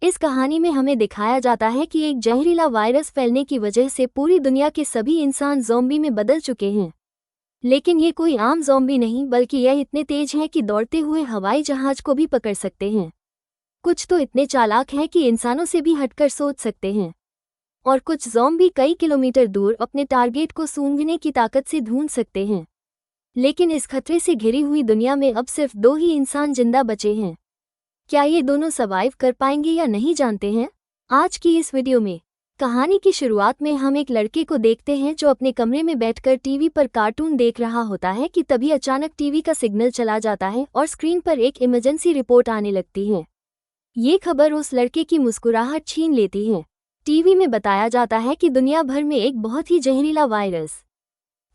इस कहानी में हमें दिखाया जाता है कि एक जहरीला वायरस फैलने की वजह से पूरी दुनिया के सभी इंसान ज़ॉम्बी में बदल चुके हैं। लेकिन ये कोई आम ज़ॉम्बी नहीं, बल्कि यह इतने तेज हैं कि दौड़ते हुए हवाई जहाज को भी पकड़ सकते हैं। कुछ तो इतने चालाक हैं कि इंसानों से भी हटकर सोच सकते हैं, और कुछ ज़ॉम्बी कई किलोमीटर दूर अपने टारगेट को सूंघने की ताकत से ढूंढ सकते हैं। लेकिन इस खतरे से घिरी हुई दुनिया में अब सिर्फ 2 ही इंसान जिंदा बचे हैं। क्या ये दोनों सर्वाइव कर पाएंगे या नहीं, जानते हैं आज की इस वीडियो में। कहानी की शुरुआत में हम एक लड़के को देखते हैं जो अपने कमरे में बैठकर टीवी पर कार्टून देख रहा होता है कि तभी अचानक टीवी का सिग्नल चला जाता है और स्क्रीन पर एक इमरजेंसी रिपोर्ट आने लगती है। ये खबर उस लड़के की मुस्कुराहट छीन लेती है। टीवी में बताया जाता है कि दुनिया भर में एक बहुत ही जहरीला वायरस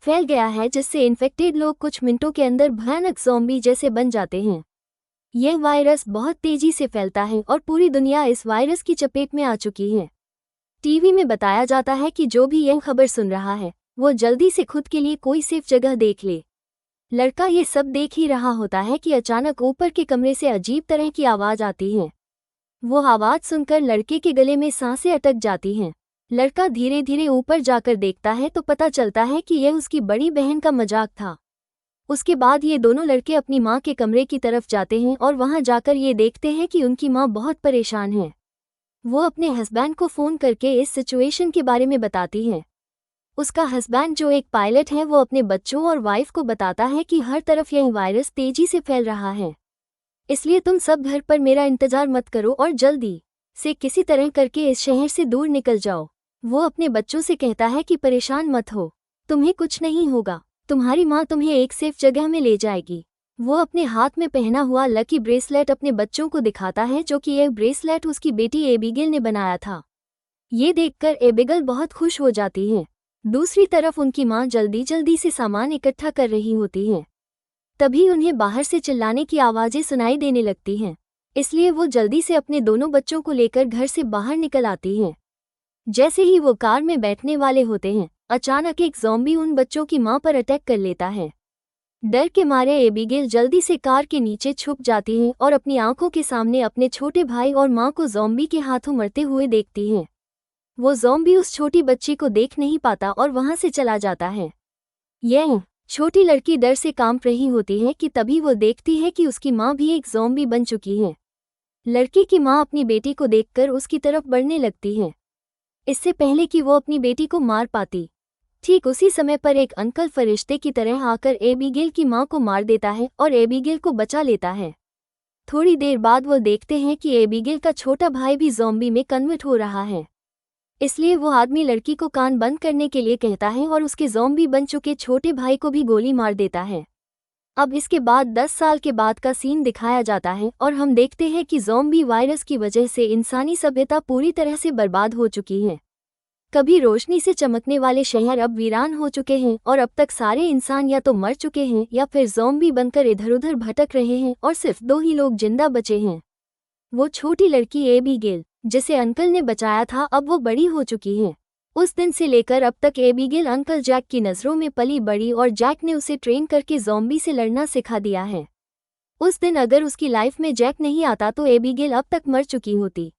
फैल गया है, जिससे इन्फेक्टेड लोग कुछ मिनटों के अंदर भयानक ज़ॉम्बी जैसे बन जाते हैं। यह वायरस बहुत तेजी से फैलता है और पूरी दुनिया इस वायरस की चपेट में आ चुकी है। टीवी में बताया जाता है कि जो भी यह खबर सुन रहा है वो जल्दी से खुद के लिए कोई सेफ जगह देख ले। लड़का ये सब देख ही रहा होता है कि अचानक ऊपर के कमरे से अजीब तरह की आवाज़ आती है। वो आवाज़ सुनकर लड़के के गले में सांसें अटक जाती हैं। लड़का धीरे धीरे ऊपर जाकर देखता है तो पता चलता है कि यह उसकी बड़ी बहन का मजाक था। उसके बाद ये दोनों लड़के अपनी माँ के कमरे की तरफ जाते हैं और वहाँ जाकर ये देखते हैं कि उनकी माँ बहुत परेशान है। वो अपने हस्बैंड को फ़ोन करके इस सिचुएशन के बारे में बताती है। उसका हस्बैंड, जो एक पायलट है, वो अपने बच्चों और वाइफ को बताता है कि हर तरफ यह वायरस तेजी से फैल रहा है, इसलिए तुम सब घर पर मेरा इंतज़ार मत करो और जल्दी से किसी तरह करके इस शहर से दूर निकल जाओ। वो अपने बच्चों से कहता है कि परेशान मत हो, तुम्हें कुछ नहीं होगा, तुम्हारी माँ तुम्हें एक सेफ जगह में ले जाएगी। वो अपने हाथ में पहना हुआ लकी ब्रेसलेट अपने बच्चों को दिखाता है, जो कि यह ब्रेसलेट उसकी बेटी एबिगेल ने बनाया था। ये देखकर एबिगेल बहुत खुश हो जाती है। दूसरी तरफ उनकी माँ जल्दी जल्दी से सामान इकट्ठा कर रही होती है। तभी उन्हें बाहर से चिल्लाने की आवाज़ें सुनाई देने लगती हैं, इसलिए वो जल्दी से अपने दोनों बच्चों को लेकर घर से बाहर निकल आती हैं। जैसे ही वो कार में बैठने वाले होते हैं, अचानक एक ज़ॉम्बी उन बच्चों की मां पर अटैक कर लेता है। डर के मारे एबिगेल जल्दी से कार के नीचे छुप जाती है और अपनी आंखों के सामने अपने छोटे भाई और मां को ज़ॉम्बी के हाथों मरते हुए देखती है। वो ज़ॉम्बी उस छोटी बच्ची को देख नहीं पाता और वहां से चला जाता है। यह छोटी लड़की डर से कांप रही होती है कि तभी वो देखती है कि उसकी माँ भी एक ज़ॉम्बी बन चुकी है। लड़की की माँ अपनी बेटी को देखकर उसकी तरफ बढ़ने लगती है, इससे पहले कि वो अपनी बेटी को मार पाती। ठीक उसी समय पर एक अंकल फरिश्ते की तरह आकर एबिगेल की मां को मार देता है और एबिगेल को बचा लेता है। थोड़ी देर बाद वो देखते हैं कि एबिगेल का छोटा भाई भी ज़ॉम्बी में कन्वर्ट हो रहा है, इसलिए वो आदमी लड़की को कान बंद करने के लिए कहता है और उसके ज़ॉम्बी बन चुके छोटे भाई को भी गोली मार देता है। अब इसके बाद 10 साल के बाद का सीन दिखाया जाता है और हम देखते हैं कि ज़ॉम्बी वायरस की वजह से इंसानी सभ्यता पूरी तरह से बर्बाद हो चुकी है। कभी रोशनी से चमकने वाले शहर अब वीरान हो चुके हैं और अब तक सारे इंसान या तो मर चुके हैं या फिर ज़ॉम्बी बनकर इधर उधर भटक रहे हैं और सिर्फ 2 ही लोग जिंदा बचे हैं। वो छोटी लड़की एबिगेल, जिसे अंकल ने बचाया था, अब वो बड़ी हो चुकी है। उस दिन से लेकर अब तक एबिगेल अंकल जैक की नज़रों में पली बड़ी और जैक ने उसे ट्रेन करके ज़ॉम्बी से लड़ना सिखा दिया है। उस दिन अगर उसकी लाइफ में जैक नहीं आता तो एबिगेल अब तक मर चुकी होती,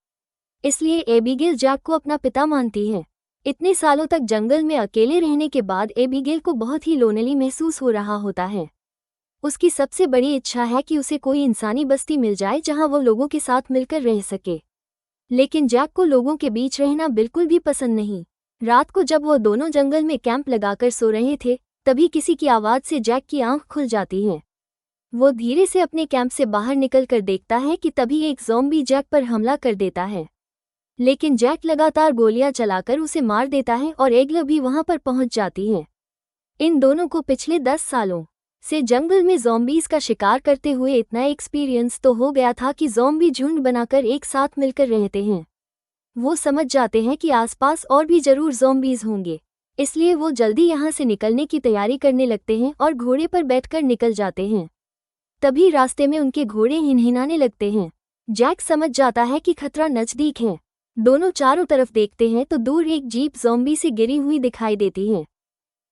इसलिए एबिगेल जैक को अपना पिता मानती है। इतने सालों तक जंगल में अकेले रहने के बाद एबिगेल को बहुत ही लोनली महसूस हो रहा होता है। उसकी सबसे बड़ी इच्छा है कि उसे कोई इंसानी बस्ती मिल जाए जहां वो लोगों के साथ मिलकर रह सके। लेकिन जैक को लोगों के बीच रहना बिल्कुल भी पसंद नहीं। रात को जब वो दोनों जंगल में कैंप लगाकर सो रहे थे, तभी किसी की आवाज़ से जैक की आंख खुल जाती है। वो धीरे से अपने कैंप से बाहर निकल कर देखता है कि तभी एक ज़ॉम्बी जैक पर हमला कर देता है। लेकिन जैक लगातार गोलियां चलाकर उसे मार देता है और एगल भी वहां पर पहुंच जाती है। इन दोनों को पिछले 10 सालों से जंगल में ज़ॉम्बीज़ का शिकार करते हुए इतना एक्सपीरियंस तो हो गया था कि ज़ॉम्बी झुंड बनाकर एक साथ मिलकर रहते हैं। वो समझ जाते हैं कि आसपास और भी जरूर ज़ॉम्बीज़ होंगे, इसलिए वो जल्दी यहाँ से निकलने की तैयारी करने लगते हैं और घोड़े पर बैठकर निकल जाते हैं। तभी रास्ते में उनके घोड़े हिनहिनाने लगते हैं। जैक समझ जाता है कि खतरा नज़दीक है। दोनों चारों तरफ देखते हैं तो दूर एक जीप ज़ॉम्बी से गिरी हुई दिखाई देती है,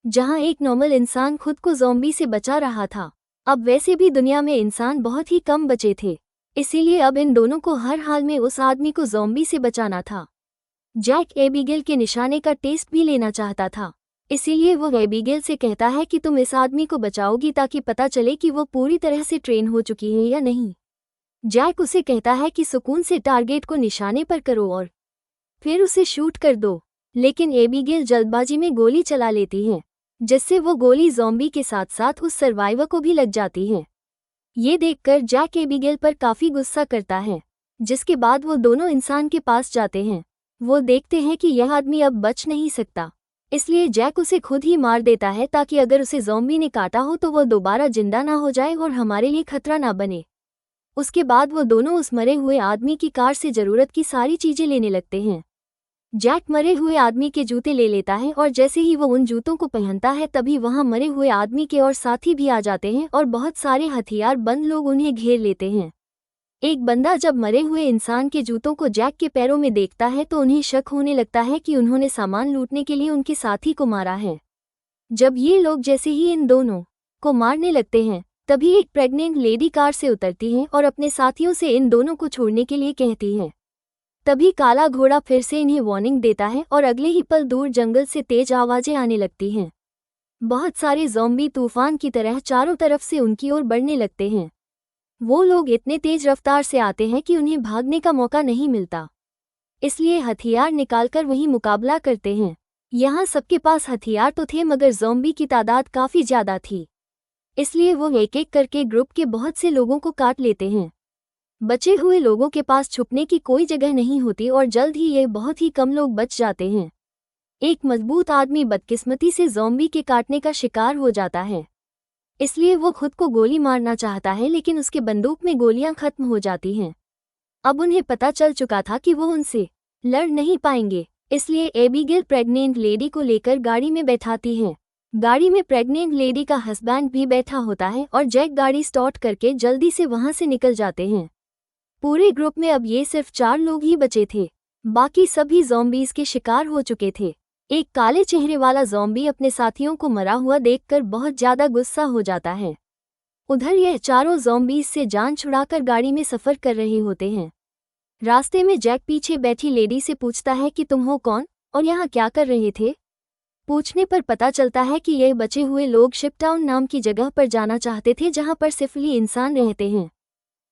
जहां एक नॉर्मल इंसान खुद को ज़ॉम्बी से बचा रहा था। अब वैसे भी दुनिया में इंसान बहुत ही कम बचे थे, इसीलिए अब इन दोनों को हर हाल में उस आदमी को ज़ॉम्बी से बचाना था। जैक एबिगेल के निशाने का टेस्ट भी लेना चाहता था, इसीलिए वो एबिगेल से कहता है कि तुम इस आदमी को बचाओगी ताकि पता चले कि वो पूरी तरह से ट्रेन हो चुकी है या नहीं। जैक उसे कहता है कि सुकून से टारगेट को निशाने पर करो और फिर उसे शूट कर दो, लेकिन एबिगेल जल्दबाजी में गोली चला लेती है, जिससे वो गोली ज़ॉम्बी के साथ साथ उस सर्वाइवर को भी लग जाती है। ये देखकर जैक एबिगेल पर काफ़ी गुस्सा करता है, जिसके बाद वो दोनों इंसान के पास जाते हैं। वो देखते हैं कि यह आदमी अब बच नहीं सकता, इसलिए जैक उसे खुद ही मार देता है ताकि अगर उसे ज़ॉम्बी ने काटा हो तो वो दोबारा जिंदा ना हो जाए और हमारे लिए खतरा ना बने। उसके बाद वो दोनों उस मरे हुए आदमी की कार से ज़रूरत की सारी चीज़ें लेने लगते हैं। जैक मरे हुए आदमी के जूते ले लेता है और जैसे ही वो उन जूतों को पहनता है तभी वहां मरे हुए आदमी के और साथी भी आ जाते हैं और बहुत सारे हथियार बंद लोग उन्हें घेर लेते हैं। एक बंदा जब मरे हुए इंसान के जूतों को जैक के पैरों में देखता है तो उन्हें शक होने लगता है कि उन्होंने सामान लूटने के लिए उनके साथी को मारा है। जब ये लोग जैसे ही इन दोनों को मारने लगते हैं तभी एक प्रेग्नेंट लेडी कार से उतरती है और अपने साथियों से इन दोनों को छोड़ने के लिए कहती है। तभी काला घोड़ा फिर से इन्हें वार्निंग देता है और अगले ही पल दूर जंगल से तेज आवाजें आने लगती हैं। बहुत सारे ज़ॉम्बी तूफान की तरह चारों तरफ से उनकी ओर बढ़ने लगते हैं। वो लोग इतने तेज रफ्तार से आते हैं कि उन्हें भागने का मौका नहीं मिलता, इसलिए हथियार निकालकर वही मुकाबला करते हैं। यहाँ सबके पास हथियार तो थे मगर ज़ॉम्बी की तादाद काफ़ी ज़्यादा थी, इसलिए वो एक एक करके ग्रुप के बहुत से लोगों को काट लेते हैं। बचे हुए लोगों के पास छुपने की कोई जगह नहीं होती और जल्द ही ये बहुत ही कम लोग बच जाते हैं। एक मजबूत आदमी बदकिस्मती से ज़ॉम्बी के काटने का शिकार हो जाता है, इसलिए वो खुद को गोली मारना चाहता है लेकिन उसके बंदूक में गोलियां खत्म हो जाती हैं। अब उन्हें पता चल चुका था कि वो उनसे लड़ नहीं पाएंगे, इसलिए एबिगेल प्रेग्नेंट लेडी को लेकर गाड़ी में बैठाती है। गाड़ी में प्रेग्नेंट लेडी का हस्बैंड भी बैठा होता है और जैक गाड़ी स्टार्ट करके जल्दी से वहां से निकल जाते हैं। पूरे ग्रुप में अब ये सिर्फ 4 लोग ही बचे थे, बाकी सभी ज़ॉम्बीज़ के शिकार हो चुके थे। एक काले चेहरे वाला ज़ॉम्बी अपने साथियों को मरा हुआ देखकर बहुत ज़्यादा गुस्सा हो जाता है। उधर यह चारों ज़ॉम्बीज़ से जान छुड़ाकर गाड़ी में सफ़र कर रहे होते हैं। रास्ते में जैक पीछे बैठी लेडी से पूछता है कि तुम हो कौन और यहाँ क्या कर रहे थे। पूछने पर पता चलता है कि यह बचे हुए लोग शिपटाउन नाम की जगह पर जाना चाहते थे जहाँ पर सिफली इंसान रहते हैं।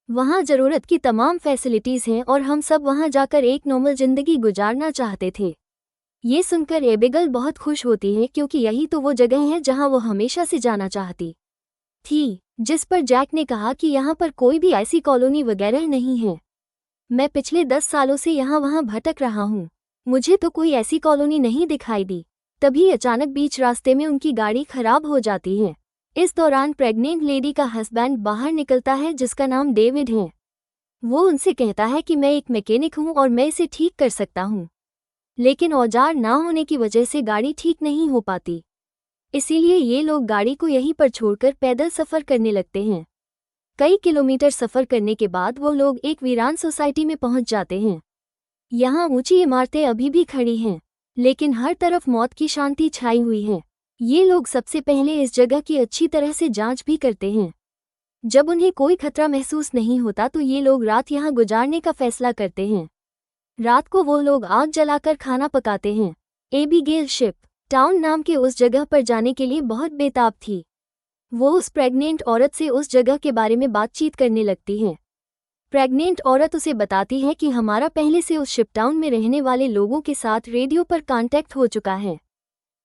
वहाँ ज़रूरत की तमाम फैसिलिटीज़ हैं और हम सब वहाँ जाकर एक नॉर्मल ज़िंदगी गुजारना चाहते थे। ये सुनकर एबिगेल बहुत खुश होती है क्योंकि यही तो वो जगह है जहाँ वो हमेशा से जाना चाहती थी। जिस पर जैक ने कहा कि यहाँ पर कोई भी ऐसी कॉलोनी वगैरह नहीं है। मैं पिछले 10 सालों से यहाँ वहाँ भटक रहा हूँ, मुझे तो कोई ऐसी कॉलोनी नहीं दिखाई दी। तभी अचानक बीच रास्ते में उनकी गाड़ी खराब हो जाती है। इस दौरान प्रेग्नेंट लेडी का हस्बैंड बाहर निकलता है जिसका नाम डेविड है। वो उनसे कहता है कि मैं एक मैकेनिक हूँ और मैं इसे ठीक कर सकता हूँ, लेकिन औजार ना होने की वजह से गाड़ी ठीक नहीं हो पाती। इसीलिए ये लोग गाड़ी को यहीं पर छोड़कर पैदल सफ़र करने लगते हैं। कई किलोमीटर सफ़र करने के बाद वो लोग एक वीरान सोसाइटी में पहुँच जाते हैं। यहाँ ऊंची इमारतें अभी भी खड़ी हैं, लेकिन हर तरफ मौत की शांति छाई हुई है। ये लोग सबसे पहले इस जगह की अच्छी तरह से जांच भी करते हैं। जब उन्हें कोई खतरा महसूस नहीं होता तो ये लोग रात यहाँ गुजारने का फैसला करते हैं। रात को वो लोग आग जलाकर खाना पकाते हैं। एबिगेल शिप टाउन नाम के उस जगह पर जाने के लिए बहुत बेताब थी। वो उस प्रेग्नेंट औरत से उस जगह के बारे में बातचीत करने लगती है। प्रेग्नेंट औरत उसे बताती है कि हमारा पहले से उस शिप टाउन में रहने वाले लोगों के साथ रेडियो पर कांटेक्ट हो चुका है।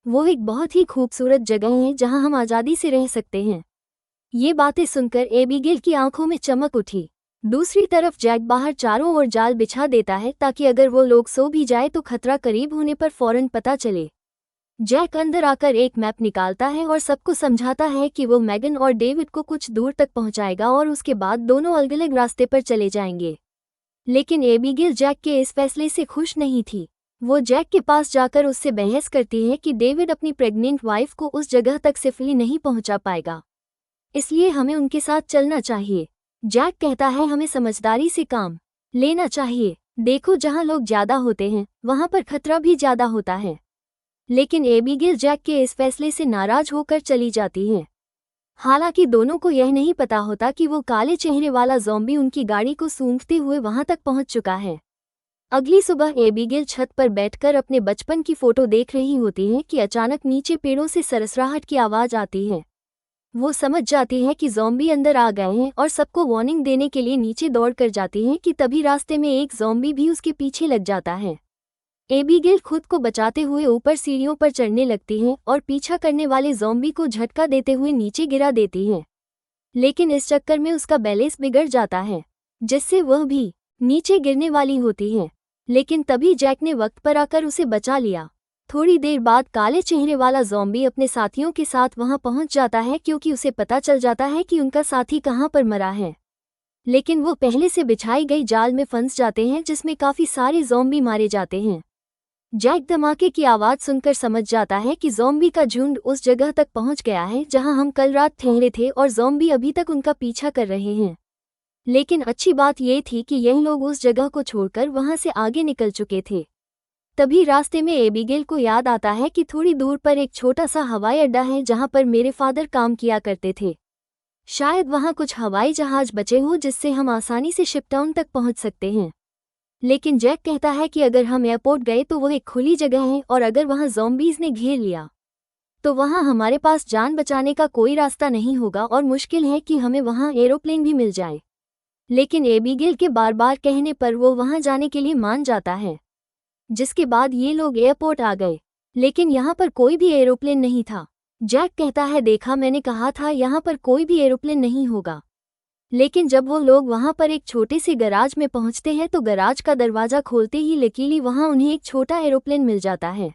वो एक बहुत ही खूबसूरत जगह है जहां हम आज़ादी से रह सकते हैं। ये बातें सुनकर एबिगेल की आंखों में चमक उठी। दूसरी तरफ जैक बाहर चारों ओर जाल बिछा देता है ताकि अगर वो लोग सो भी जाए तो खतरा करीब होने पर फौरन पता चले। जैक अंदर आकर एक मैप निकालता है और सबको समझाता है कि वो मैगन और डेविड को कुछ दूर तक पहुंचाएगा और उसके बाद दोनों अलग अलग रास्ते पर चले जाएंगे। लेकिन एबिगेल जैक के इस फैसले से खुश नहीं थी। वो जैक के पास जाकर उससे बहस करती है कि डेविड अपनी प्रेग्नेंट वाइफ को उस जगह तक सेफली नहीं पहुंचा पाएगा, इसलिए हमें उनके साथ चलना चाहिए। जैक कहता है हमें समझदारी से काम लेना चाहिए। देखो जहां लोग ज्यादा होते हैं वहां पर खतरा भी ज्यादा होता है। लेकिन एबिगेल जैक के इस फैसले से नाराज होकर चली जाती है। हालांकि दोनों को यह नहीं पता होता कि वो काले चेहरे वाला ज़ॉम्बी उनकी गाड़ी को सूंघते हुए वहां तक पहुंच चुका है। अगली सुबह एबिगेल छत पर बैठकर अपने बचपन की फोटो देख रही होती है कि अचानक नीचे पेड़ों से सरसराहट की आवाज आती है। वो समझ जाती है कि ज़ॉम्बी अंदर आ गए हैं और सबको वार्निंग देने के लिए नीचे दौड़ कर जाती है कि तभी रास्ते में एक ज़ॉम्बी भी उसके पीछे लग जाता है। एबिगेल खुद को बचाते हुए ऊपर सीढ़ियों पर चढ़ने लगती है और पीछा करने वाले ज़ॉम्बी को झटका देते हुए नीचे गिरा देती है। लेकिन इस चक्कर में उसका बैलेंस बिगड़ जाता है, जिससे वह भी नीचे गिरने वाली होती है। लेकिन तभी जैक ने वक्त पर आकर उसे बचा लिया। थोड़ी देर बाद काले चेहरे वाला ज़ॉम्बी अपने साथियों के साथ वहां पहुंच जाता है क्योंकि उसे पता चल जाता है कि उनका साथी कहां पर मरा है। लेकिन वो पहले से बिछाई गई जाल में फंस जाते हैं जिसमें काफी सारे ज़ॉम्बी मारे जाते हैं। जैक धमाके की आवाज सुनकर समझ जाता है कि ज़ॉम्बी का झुंड उस जगह तक पहुंच गया है जहां हम कल रात ठहरे थे और ज़ॉम्बी अभी तक उनका पीछा कर रहे हैं। लेकिन अच्छी बात यह थी कि यह लोग उस जगह को छोड़कर वहां से आगे निकल चुके थे। तभी रास्ते में एबिगेल को याद आता है कि थोड़ी दूर पर एक छोटा सा हवाई अड्डा है जहां पर मेरे फादर काम किया करते थे। शायद वहां कुछ हवाई जहाज बचे हो जिससे हम आसानी से शिपटाउन तक पहुंच सकते हैं। लेकिन जैक कहता है कि अगर हम एयरपोर्ट गए तो वो एक खुली जगह है और अगर वहां ज़ॉम्बीज़ ने घेर लिया तो वहां हमारे पास जान बचाने का कोई रास्ता नहीं होगा और मुश्किल है कि हमें वहां एरोप्लेन भी मिल जाए। लेकिन एबिगेल के बार बार कहने पर वो वहां जाने के लिए मान जाता है। जिसके बाद ये लोग एयरपोर्ट आ गए, लेकिन यहाँ पर कोई भी एरोप्लेन नहीं था। जैक कहता है, देखा, मैंने कहा था यहाँ पर कोई भी एरोप्लेन नहीं होगा। लेकिन जब वो लोग वहां पर एक छोटे से गराज में पहुंचते हैं तो गराज का दरवाजा खोलते ही लकीली वहां उन्हें एक छोटा एरोप्लेन मिल जाता है।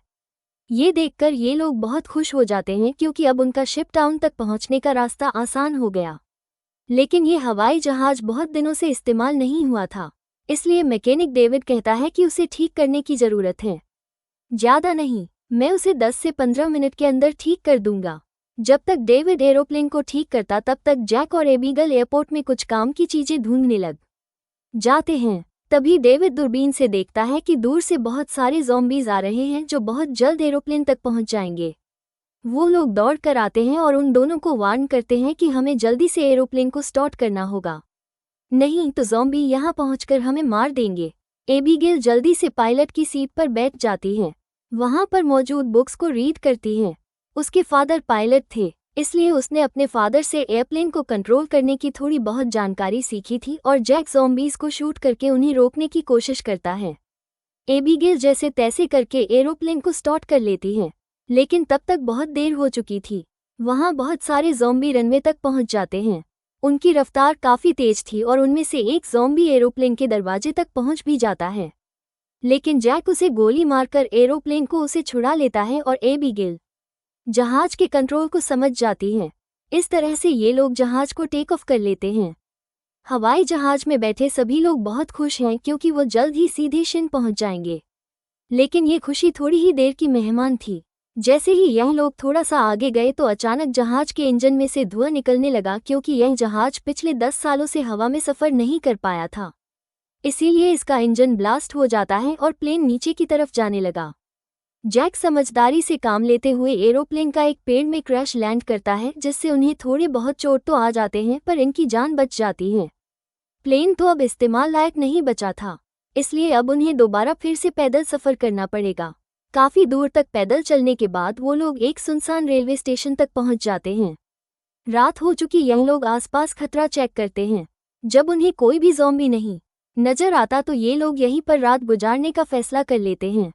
ये देखकर ये लोग बहुत खुश हो जाते हैं क्योंकि अब उनका शिप टाउन तक पहुंचने का रास्ता आसान हो गया। लेकिन ये हवाई जहाज बहुत दिनों से इस्तेमाल नहीं हुआ था, इसलिए मैकेनिक डेविड कहता है कि उसे ठीक करने की ज़रूरत है। ज़्यादा नहीं, मैं उसे 10 से 15 मिनट के अंदर ठीक कर दूंगा। जब तक डेविड एरोप्लेन को ठीक करता तब तक जैक और एबिगेल एयरपोर्ट में कुछ काम की चीजें ढूंढने लग जाते हैं। तभी डेविड दूरबीन से देखता है कि दूर से बहुत सारे ज़ॉम्बीज़ आ रहे हैं जो बहुत जल्द एरोप्लेन तक पहुंच जाएंगे। वो लोग दौड़ कर आते हैं और उन दोनों को वार्न करते हैं कि हमें जल्दी से एरोप्लेन को स्टार्ट करना होगा, नहीं तो ज़ॉम्बी यहाँ पहुंचकर हमें मार देंगे। एबिगेल जल्दी से पायलट की सीट पर बैठ जाती है। वहां पर मौजूद बुक्स को रीड करती है। उसके फादर पायलट थे, इसलिए उसने अपने फादर से एयरप्लेन को कंट्रोल करने की थोड़ी बहुत जानकारी सीखी थी और जैक ज़ॉम्बीज़ को शूट करके उन्हें रोकने की कोशिश करता है। एबिगेल जैसे तैसे करके एरोप्लेन को स्टार्ट कर लेती है, लेकिन तब तक बहुत देर हो चुकी थी। वहां बहुत सारे ज़ॉम्बी रनवे तक पहुंच जाते हैं। उनकी रफ्तार काफ़ी तेज थी और उनमें से एक ज़ॉम्बी एरोप्लेन के दरवाजे तक पहुंच भी जाता है। लेकिन जैक उसे गोली मारकर एरोप्लेन को उसे छुड़ा लेता है और एबिगेल जहाज के कंट्रोल को समझ जाती है। इस तरह से ये लोग जहाज को टेक ऑफ कर लेते हैं। हवाई जहाज में बैठे सभी लोग बहुत खुश हैं क्योंकि वो जल्द ही सीधे शिन पहुंच जाएंगे। लेकिन ये खुशी थोड़ी ही देर की मेहमान थी। जैसे ही यह लोग थोड़ा सा आगे गए तो अचानक जहाज के इंजन में से धुआं निकलने लगा क्योंकि यह जहाज पिछले 10 सालों से हवा में सफ़र नहीं कर पाया था। इसीलिए इसका इंजन ब्लास्ट हो जाता है और प्लेन नीचे की तरफ जाने लगा। जैक समझदारी से काम लेते हुए एरोप्लेन का एक पेड़ में क्रैश लैंड करता है जिससे उन्हें थोड़े बहुत चोट तो आ जाते हैं पर इनकी जान बच जाती है। प्लेन तो अब इस्तेमाल लायक नहीं बचा था, इसलिए अब उन्हें दोबारा फिर से पैदल सफ़र करना पड़ेगा। काफ़ी दूर तक पैदल चलने के बाद वो लोग एक सुनसान रेलवे स्टेशन तक पहुंच जाते हैं। रात हो चुकी, यह लोग आसपास खतरा चेक करते हैं। जब उन्हें कोई भी ज़ॉम्बी नहीं नजर आता तो ये लोग यहीं पर रात गुजारने का फैसला कर लेते हैं।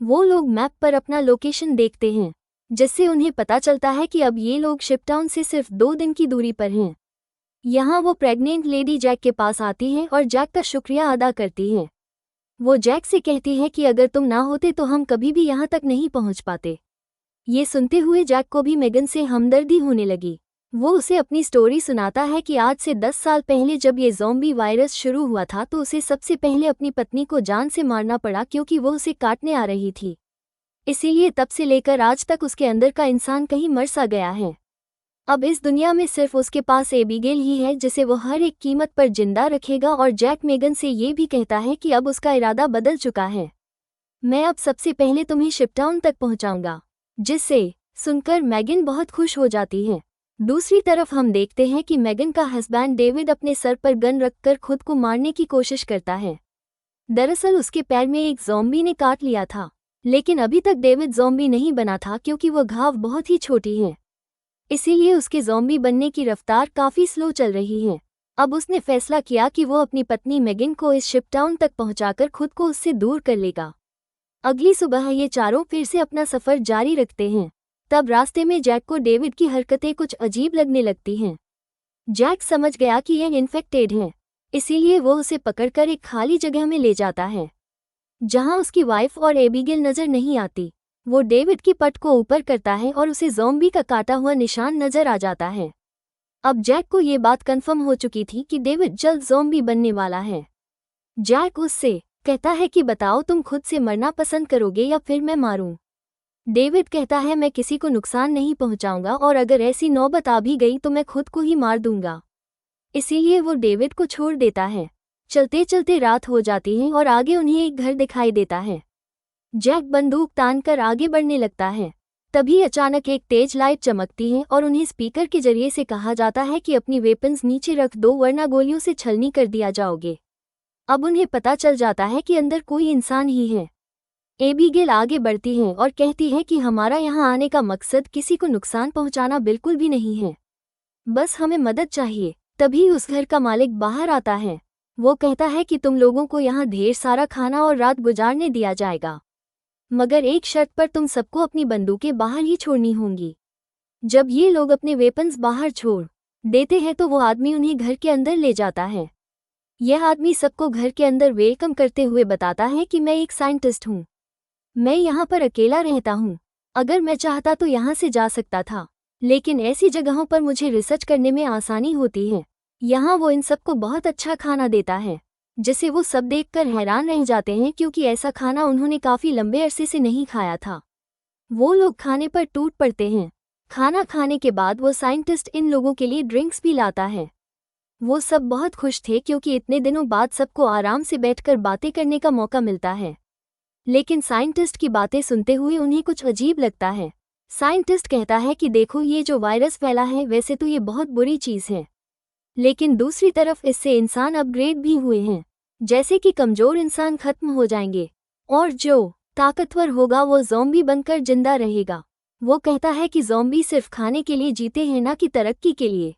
वो लोग मैप पर अपना लोकेशन देखते हैं, जिससे उन्हें पता चलता है कि अब ये लोग शिपटाउन से सिर्फ 2 दिन की दूरी पर हैं। यहाँ वो प्रेग्नेंट लेडी जैक के पास आती है और जैक का शुक्रिया अदा करती है। वो जैक से कहती है कि अगर तुम ना होते तो हम कभी भी यहाँ तक नहीं पहुँच पाते। ये सुनते हुए जैक को भी मेगन से हमदर्दी होने लगी। वो उसे अपनी स्टोरी सुनाता है कि आज से 10 साल पहले जब ये ज़ॉम्बी वायरस शुरू हुआ था तो उसे सबसे पहले अपनी पत्नी को जान से मारना पड़ा क्योंकि वो उसे काटने आ रही थी। इसीलिए तब से लेकर आज तक उसके अंदर का इंसान कहीं मर सा गया है। अब इस दुनिया में सिर्फ उसके पास एबिगेल ही है जिसे वो हर एक कीमत पर जिंदा रखेगा। और जैक मेगन से ये भी कहता है कि अब उसका इरादा बदल चुका है। मैं अब सबसे पहले तुम्हें शिपटाउन तक पहुंचाऊंगा। जिससे सुनकर मेगन बहुत खुश हो जाती है। दूसरी तरफ हम देखते हैं कि मेगन का हस्बैंड डेविड अपने सर पर गन रखकर खुद को मारने की कोशिश करता है। दरअसल उसके पैर में एक ज़ॉम्बी ने काट लिया था, लेकिन अभी तक डेविड ज़ॉम्बी नहीं बना था क्योंकि वो घाव बहुत ही छोटी हैं। इसीलिए उसके ज़ॉम्बी बनने की रफ्तार काफ़ी स्लो चल रही है। अब उसने फैसला किया कि वो अपनी पत्नी मेगन को इस शिप टाउन तक पहुंचाकर खुद को उससे दूर कर लेगा। अगली सुबह ये चारों फिर से अपना सफ़र जारी रखते हैं। तब रास्ते में जैक को डेविड की हरकतें कुछ अजीब लगने लगती हैं। जैक समझ गया कि यह इन्फेक्टेड है, इसीलिए वो उसे पकड़कर एक खाली जगह में ले जाता है जहां उसकी वाइफ और एबिगेल नजर नहीं आती। वो डेविड की पट को ऊपर करता है और उसे ज़ॉम्बी का काटा हुआ निशान नजर आ जाता है। अब जैक को ये बात कंफर्म हो चुकी थी कि डेविड जल्द ज़ॉम्बी बनने वाला है। जैक उससे कहता है कि बताओ, तुम खुद से मरना पसंद करोगे या फिर मैं मारूं? डेविड कहता है मैं किसी को नुकसान नहीं पहुंचाऊंगा और अगर ऐसी नौबत आ भी गई तो मैं खुद को ही मार दूंगा। इसीलिए वो डेविड को छोड़ देता है। चलते चलते रात हो जाती है और आगे उन्हें एक घर दिखाई देता है। जैक बंदूक तानकर आगे बढ़ने लगता है। तभी अचानक एक तेज लाइट चमकती है और उन्हें स्पीकर के जरिए से कहा जाता है कि अपनी वेपन्स नीचे रख दो वरना गोलियों से छलनी कर दिया जाओगे। अब उन्हें पता चल जाता है कि अंदर कोई इंसान ही है। एबिगेल आगे बढ़ती है और कहती है कि हमारा यहाँ आने का मकसद किसी को नुकसान पहुँचाना बिल्कुल भी नहीं है, बस हमें मदद चाहिए। तभी उस घर का मालिक बाहर आता है। वो कहता है कि तुम लोगों को यहाँ ढेर सारा खाना और रात गुजारने दिया जाएगा, मगर एक शर्त पर तुम सबको अपनी बंदूकें बाहर ही छोड़नी होंगी। जब ये लोग अपने वेपन्स बाहर छोड़ देते हैं तो वो आदमी उन्हें घर के अंदर ले जाता है। यह आदमी सबको घर के अंदर वेलकम करते हुए बताता है कि मैं एक साइंटिस्ट हूँ, मैं यहाँ पर अकेला रहता हूँ। अगर मैं चाहता तो यहाँ से जा सकता था, लेकिन ऐसी जगहों पर मुझे रिसर्च करने में आसानी होती है। यहाँ वो इन सबको बहुत अच्छा खाना देता है, जिसे वो सब देखकर हैरान रह जाते हैं क्योंकि ऐसा खाना उन्होंने काफ़ी लंबे अरसे से नहीं खाया था। वो लोग खाने पर टूट पड़ते हैं। खाना खाने के बाद वो साइंटिस्ट इन लोगों के लिए ड्रिंक्स भी लाता है। वो सब बहुत खुश थे क्योंकि इतने दिनों बाद सबको आराम से बैठकर बातें करने का मौका मिलता है। लेकिन साइंटिस्ट की बातें सुनते हुए उन्हें कुछ अजीब लगता है। साइंटिस्ट कहता है कि देखो, ये जो वायरस फैला है वैसे तो ये बहुत बुरी चीज़ है, लेकिन दूसरी तरफ इससे इंसान अपग्रेड भी हुए हैं। जैसे कि कमज़ोर इंसान खत्म हो जाएंगे और जो ताकतवर होगा वो ज़ॉम्बी बनकर जिंदा रहेगा। वो कहता है कि ज़ॉम्बी सिर्फ खाने के लिए जीते हैं, ना कि तरक्की के लिए,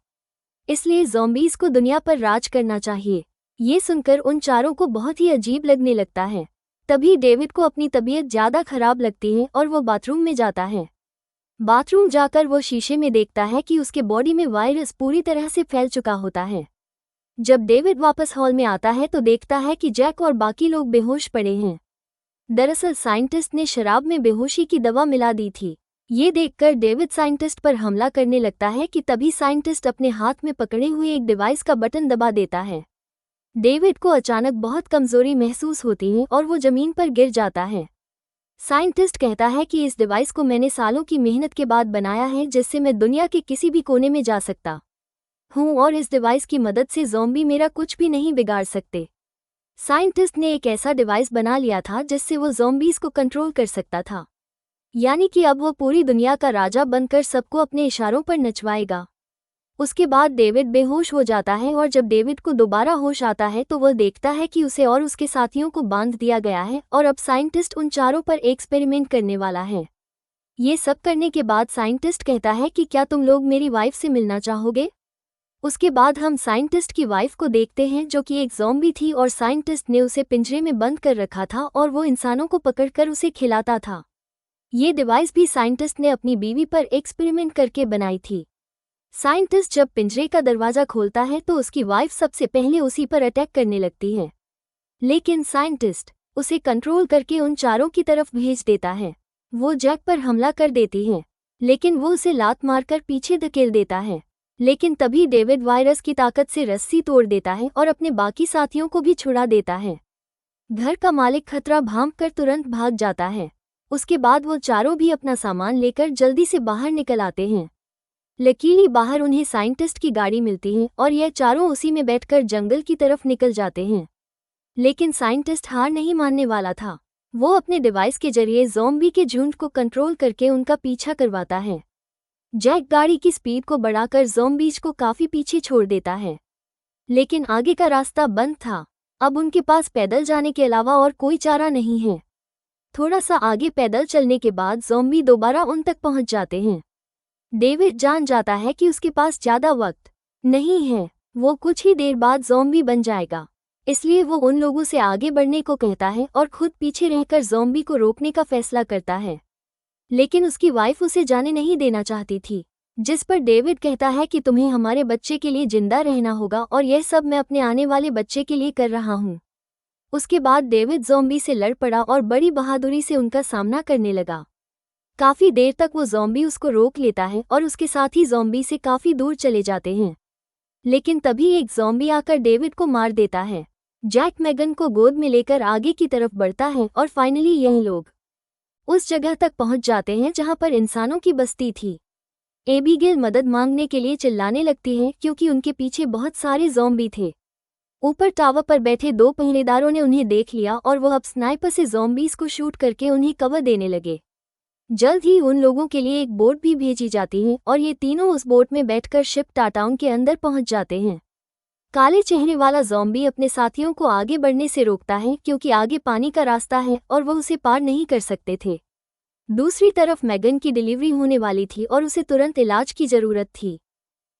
इसलिए ज़ॉम्बीज़ को दुनिया पर राज करना चाहिए। ये सुनकर उन चारों को बहुत ही अजीब लगने लगता है। तभी डेविड को अपनी तबीयत ज़्यादा खराब लगती है और वो बाथरूम में जाता है। बाथरूम जाकर वो शीशे में देखता है कि उसके बॉडी में वायरस पूरी तरह से फैल चुका होता है। जब डेविड वापस हॉल में आता है तो देखता है कि जैक और बाकी लोग बेहोश पड़े हैं। दरअसल साइंटिस्ट ने शराब में बेहोशी की दवा मिला दी थी। ये देखकर डेविड साइंटिस्ट पर हमला करने लगता है कि तभी साइंटिस्ट अपने हाथ में पकड़े हुए एक डिवाइस का बटन दबा देता है। डेविड को अचानक बहुत कमजोरी महसूस होती है और वो जमीन पर गिर जाता है। साइंटिस्ट कहता है कि इस डिवाइस को मैंने सालों की मेहनत के बाद बनाया है, जिससे मैं दुनिया के किसी भी कोने में जा सकता हूँ और इस डिवाइस की मदद से ज़ॉम्बी मेरा कुछ भी नहीं बिगाड़ सकते। साइंटिस्ट ने एक ऐसा डिवाइस बना लिया था जिससे वो ज़ॉम्बीज़ को कंट्रोल कर सकता था, यानी कि अब वो पूरी दुनिया का राजा बनकर सबको अपने इशारों पर नचवाएगा। उसके बाद डेविड बेहोश हो जाता है और जब डेविड को दोबारा होश आता है तो वह देखता है कि उसे और उसके साथियों को बांध दिया गया है और अब साइंटिस्ट उन चारों पर एक्सपेरिमेंट करने वाला है। ये सब करने के बाद साइंटिस्ट कहता है कि क्या तुम लोग मेरी वाइफ से मिलना चाहोगे? उसके बाद हम साइंटिस्ट की वाइफ को देखते हैं जो कि एक ज़ॉम्बी थी और साइंटिस्ट ने उसे पिंजरे में बंद कर रखा था और वो इंसानों को पकड़कर उसे खिलाता था। ये डिवाइस भी साइंटिस्ट ने अपनी बीवी पर एक्सपेरिमेंट करके बनाई थी। साइंटिस्ट जब पिंजरे का दरवाज़ा खोलता है तो उसकी वाइफ सबसे पहले उसी पर अटैक करने लगती है, लेकिन साइंटिस्ट उसे कंट्रोल करके उन चारों की तरफ भेज देता है। वो जैक पर हमला कर देती है, लेकिन वो उसे लात मारकर पीछे धकेल देता है। लेकिन तभी डेविड वायरस की ताकत से रस्सी तोड़ देता है और अपने बाकी साथियों को भी छुड़ा देता है। घर का मालिक खतरा भांपकर तुरंत भाग जाता है। उसके बाद वो चारों भी अपना सामान लेकर जल्दी से बाहर निकल आते हैं। लकीली बाहर उन्हें साइंटिस्ट की गाड़ी मिलती है और यह चारों उसी में बैठकर जंगल की तरफ निकल जाते हैं। लेकिन साइंटिस्ट हार नहीं मानने वाला था। वो अपने डिवाइस के जरिए ज़ॉम्बी के झुंड को कंट्रोल करके उनका पीछा करवाता है। जैक गाड़ी की स्पीड को बढ़ाकर ज़ॉम्बीज को काफी पीछे छोड़ देता है, लेकिन आगे का रास्ता बंद था। अब उनके पास पैदल जाने के अलावा और कोई चारा नहीं है। थोड़ा सा आगे पैदल चलने के बाद ज़ॉम्बी दोबारा उन तक पहुंच जाते हैं। डेविड जान जाता है कि उसके पास ज्यादा वक्त नहीं है, वो कुछ ही देर बाद ज़ॉम्बी बन जाएगा। इसलिए वो उन लोगों से आगे बढ़ने को कहता है और खुद पीछे रहकर ज़ॉम्बी को रोकने का फैसला करता है। लेकिन उसकी वाइफ उसे जाने नहीं देना चाहती थी, जिस पर डेविड कहता है कि तुम्हें हमारे बच्चे के लिए जिंदा रहना होगा और यह सब मैं अपने आने वाले बच्चे के लिए कर रहा हूँ। उसके बाद डेविड ज़ॉम्बी से लड़ पड़ा और बड़ी बहादुरी से उनका सामना करने लगा। काफी देर तक वो ज़ॉम्बी उसको रोक लेता है और उसके साथ ही ज़ॉम्बी से काफी दूर चले जाते हैं। लेकिन तभी एक ज़ॉम्बी आकर डेविड को मार देता है। जैक मेगन को गोद में लेकर आगे की तरफ बढ़ता है और फाइनली यह लोग उस जगह तक पहुंच जाते हैं जहां पर इंसानों की बस्ती थी। एबीगेल मदद मांगने के लिए चिल्लाने लगती है क्योंकि उनके पीछे बहुत सारे ज़ॉम्बी थे। ऊपर टावर पर बैठे 2 पहरेदारों ने उन्हें देख लिया और वो अब स्नाइपर से ज़ॉम्बीज को शूट करके उन्हें कवर देने लगे। जल्द ही उन लोगों के लिए एक बोट भी भेजी जाती है और ये तीनों उस बोट में बैठकर शिप टाउन के अंदर पहुंच जाते हैं। काले चेहरे वाला ज़ॉम्बी अपने साथियों को आगे बढ़ने से रोकता है क्योंकि आगे पानी का रास्ता है और वह उसे पार नहीं कर सकते थे। दूसरी तरफ मेगन की डिलीवरी होने वाली थी और उसे तुरंत इलाज की ज़रूरत थी।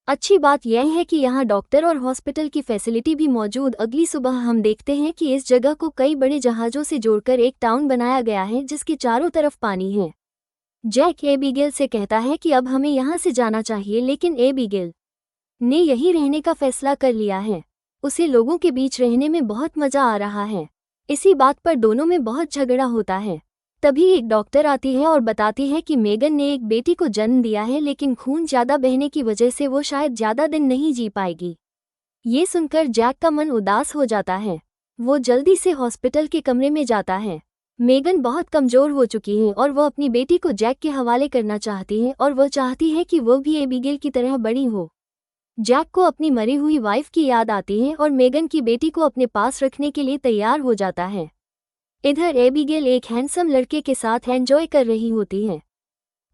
अच्छी बात यह है कि यहाँ डॉक्टर और हॉस्पिटल की फैसिलिटी भी मौजूद। अगली सुबह हम देखते हैं कि इस जगह को कई बड़े जहाज़ों से जोड़कर एक टाउन बनाया गया है जिसके चारों तरफ पानी है। जैक एबीगेल से कहता है कि अब हमें यहाँ से जाना चाहिए, लेकिन एबीगेल ने यहीं रहने का फैसला कर लिया है। उसे लोगों के बीच रहने में बहुत मजा आ रहा है। इसी बात पर दोनों में बहुत झगड़ा होता है। तभी एक डॉक्टर आती है और बताती है कि मेगन ने एक बेटी को जन्म दिया है, लेकिन खून ज्यादा बहने की वजह से वो शायद ज्यादा दिन नहीं जी पाएगी। ये सुनकर जैक का मन उदास हो जाता है। वो जल्दी से हॉस्पिटल के कमरे में जाता है। मेगन बहुत कमजोर हो चुकी है और वो अपनी बेटी को जैक के हवाले करना चाहती है और वो चाहती है कि वो भी एबीगेल की तरह बड़ी हो। जैक को अपनी मरी हुई वाइफ की याद आती है और मेगन की बेटी को अपने पास रखने के लिए तैयार हो जाता है। इधर एबीगेल एक हैंडसम लड़के के साथ एंजॉय कर रही होती है।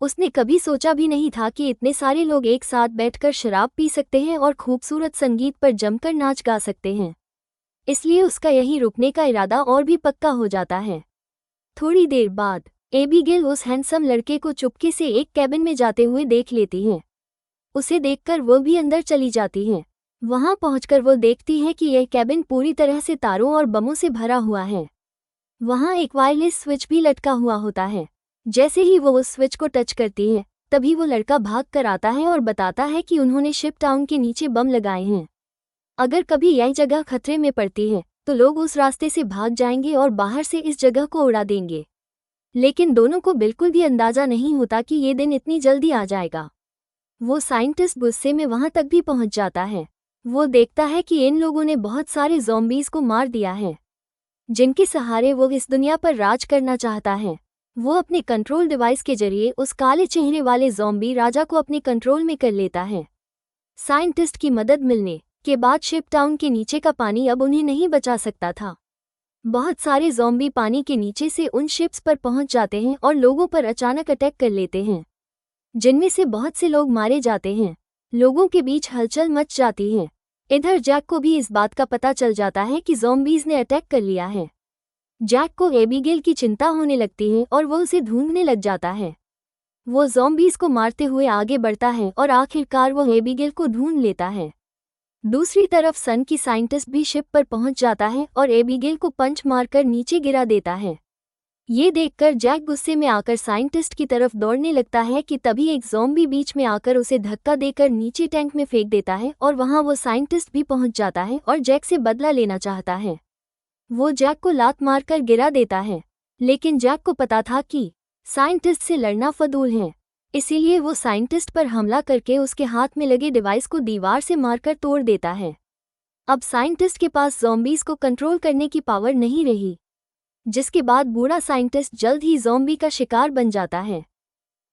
उसने कभी सोचा भी नहीं था कि इतने सारे लोग एक साथ बैठकर शराब पी सकते हैं और खूबसूरत संगीत पर जमकर नाच गा सकते हैं। इसलिए उसका यहीं रुकने का इरादा और भी पक्का हो जाता है। थोड़ी देर बाद एबीगेल उस हैंडसम लड़के को चुपके से एक कैबिन में जाते हुए देख लेती है। उसे देखकर वो भी अंदर चली जाती है। वहां पहुंचकर वो देखती है कि यह कैबिन पूरी तरह से तारों और बमों से भरा हुआ है। वहां एक वायरलेस स्विच भी लटका हुआ होता है। जैसे ही वो उस स्विच को टच करती है, तभी वो लड़का भाग कर आता है और बताता है कि उन्होंने शिप टाउन के नीचे बम लगाए हैं। अगर कभी यह जगह खतरे में पड़ती है तो लोग उस रास्ते से भाग जाएंगे और बाहर से इस जगह को उड़ा देंगे। लेकिन दोनों को बिल्कुल भी अंदाजा नहीं होता कि ये दिन इतनी जल्दी आ जाएगा। वो साइंटिस्ट गुस्से में वहां तक भी पहुंच जाता है। वो देखता है कि इन लोगों ने बहुत सारे ज़ॉम्बीज को मार दिया है, जिनके सहारे वो इस दुनिया पर राज करना चाहता है। वो अपने कंट्रोल डिवाइस के जरिए उस काले चेहरे वाले ज़ॉम्बी राजा को अपने कंट्रोल में कर लेता है। साइंटिस्ट की मदद मिलने के बाद शिप टाउन के नीचे का पानी अब उन्हें नहीं बचा सकता था। बहुत सारे ज़ॉम्बी पानी के नीचे से उन शिप्स पर पहुंच जाते हैं और लोगों पर अचानक अटैक कर लेते हैं, जिनमें से बहुत से लोग मारे जाते हैं। लोगों के बीच हलचल मच जाती है। इधर जैक को भी इस बात का पता चल जाता है कि ज़ॉम्बीज ने अटैक कर लिया है। जैक को एबीगेल की चिंता होने लगती है और वो उसे ढूंढने लग जाता है। वो ज़ॉम्बीज को मारते हुए आगे बढ़ता है और आखिरकार वो एबीगेल को ढूंढ लेता है। दूसरी तरफ सन की साइंटिस्ट भी शिप पर पहुंच जाता है और एबीगेल को पंच मारकर नीचे गिरा देता है। ये देखकर जैक गुस्से में आकर साइंटिस्ट की तरफ दौड़ने लगता है कि तभी एक ज़ॉम्बी बीच में आकर उसे धक्का देकर नीचे टैंक में फेंक देता है और वहां वो साइंटिस्ट भी पहुंच जाता है और जैक से बदला लेना चाहता है। वो जैक को लात मारकर गिरा देता है, लेकिन जैक को पता था कि साइंटिस्ट से लड़ना फजूल है। इसीलिए वो साइंटिस्ट पर हमला करके उसके हाथ में लगे डिवाइस को दीवार से मारकर तोड़ देता है। अब साइंटिस्ट के पास ज़ॉम्बीज को कंट्रोल करने की पावर नहीं रही, जिसके बाद बूढ़ा साइंटिस्ट जल्द ही ज़ॉम्बी का शिकार बन जाता है।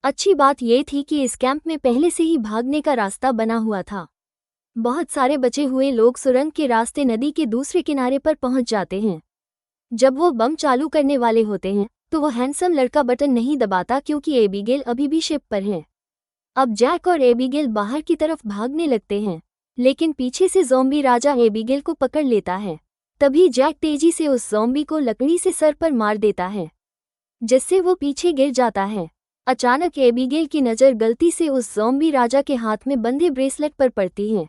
अच्छी बात यह थी कि इस कैंप में पहले से ही भागने का रास्ता बना हुआ था। बहुत सारे बचे हुए लोग सुरंग के रास्ते नदी के दूसरे किनारे पर पहुंच जाते हैं। जब वो बम चालू करने वाले होते हैं तो वो हैंडसम लड़का बटन नहीं दबाता क्योंकि एबीगेल अभी भी शिप पर है। अब जैक और एबिगेल बाहर की तरफ भागने लगते हैं, लेकिन पीछे से ज़ॉम्बी राजा एबिगेल को पकड़ लेता है। तभी जैक तेजी से उस ज़ॉम्बी को लकड़ी से सर पर मार देता है, जिससे वो पीछे गिर जाता है। अचानक एबिगेल की नज़र गलती से उस ज़ॉम्बी राजा के हाथ में बंधे ब्रेसलेट पर पड़ती है।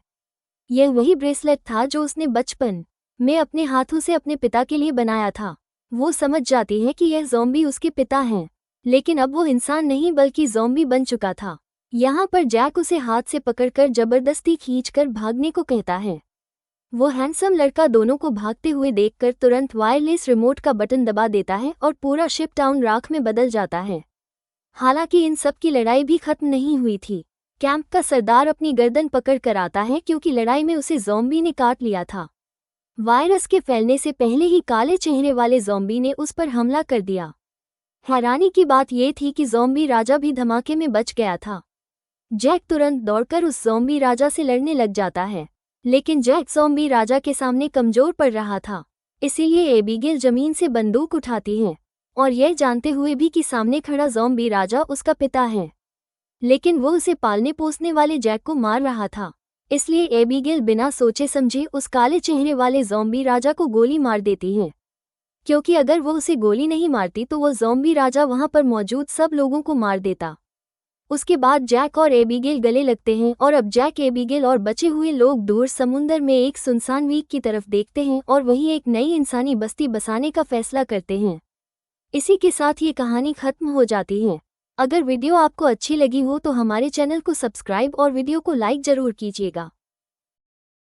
यह वही ब्रेसलेट था जो उसने बचपन में अपने हाथों से अपने पिता के लिए बनाया था। वो समझ जाती है कि यह ज़ॉम्बी उसके पिता हैं, लेकिन अब वो इंसान नहीं बल्कि ज़ॉम्बी बन चुका था। यहाँ पर जैक उसे हाथ से पकड़कर जबरदस्ती खींचकर भागने को कहता है। वो हैंडसम लड़का दोनों को भागते हुए देखकर तुरंत वायरलेस रिमोट का बटन दबा देता है और पूरा शिप टाउन राख में बदल जाता है। हालांकि इन सब की लड़ाई भी खत्म नहीं हुई थी। कैंप का सरदार अपनी गर्दन पकड़ कर आता है क्योंकि लड़ाई में उसे ज़ॉम्बी ने काट लिया था। वायरस के फैलने से पहले ही काले चेहरे वाले ज़ॉम्बी ने उस पर हमला कर दिया। हैरानी की बात यह थी कि ज़ॉम्बी राजा भी धमाके में बच गया था। जैक तुरंत दौड़कर उस ज़ॉम्बी राजा से लड़ने लग जाता है, लेकिन जैक ज़ॉम्बी राजा के सामने कमज़ोर पड़ रहा था। इसीलिए एबिगेल ज़मीन से बंदूक उठाती है, और यह जानते हुए भी कि सामने खड़ा ज़ॉम्बी राजा उसका पिता है, लेकिन वो उसे पालने पोसने वाले जैक को मार रहा था। इसलिए एबिगेल बिना सोचे समझे उस काले चेहरे वाले ज़ॉम्बी राजा को गोली मार देती है, क्योंकि अगर वो उसे गोली नहीं मारती तो वो ज़ॉम्बी राजा वहाँ पर मौजूद सब लोगों को मार देता। उसके बाद जैक और एबिगेल गले लगते हैं और अब जैक, एबिगेल और बचे हुए लोग दूर समुंदर में एक सुनसान द्वीप की तरफ देखते हैं और वहीं एक नई इंसानी बस्ती बसाने का फैसला करते हैं। इसी के साथ ये कहानी खत्म हो जाती है। अगर वीडियो आपको अच्छी लगी हो तो हमारे चैनल को सब्सक्राइब और वीडियो को लाइक ज़रूर कीजिएगा।